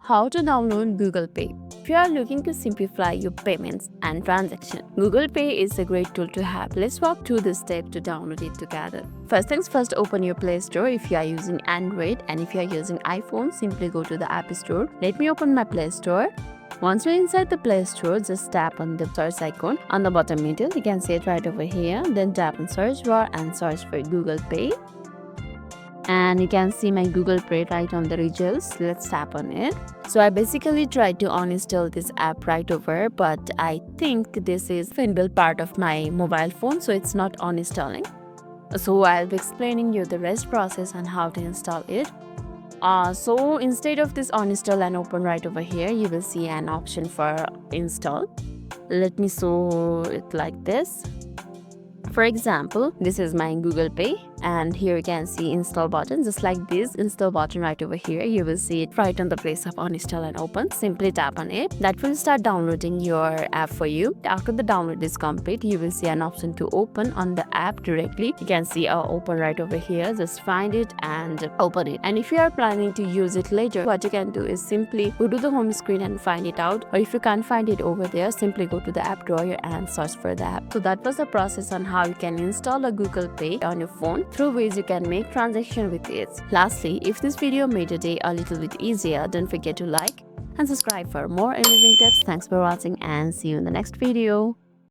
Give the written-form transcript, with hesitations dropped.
How to download Google Pay. If you are looking to simplify your payments and transactions, Google Pay is a great tool to have. Let's walk through the steps to download it together. First things first, open your Play Store if you are using Android, and if you are using iPhone, simply go to the App Store. Let me open my Play Store. Once you're inside the Play Store, just tap on the search icon on the bottom middle. You can see it right over here. Then tap on search bar and search for Google Pay. And you can see my Google Pay right on the results. Let's tap on it. So I basically tried to uninstall this app right over, but I think this is inbuilt part of my mobile phone, so it's not uninstalling. So I'll be explaining you the rest process and how to install it. So instead of this uninstall and open right over here, you will see an option for install. Let me show it like this. For example, this is my Google Pay, and here you can see install button. Just like this install button right over here, you will see it right on the place of uninstall and open. Simply tap on it. That will start downloading your app for you. After the download is complete, you will see an option to open on the app directly. You can see open right over here. Just find it and open it. And if you are planning to use it later, what you can do is simply go to the home screen and find it out, or if you can't find it over there, simply go to the app drawer and search for the app. So that was the process on how you can install a Google Pay on your phone, through ways you can make transaction with it. Lastly, if this video made your day a little bit easier, don't forget to like and subscribe for more amazing tips. Thanks for watching and see you in the next video.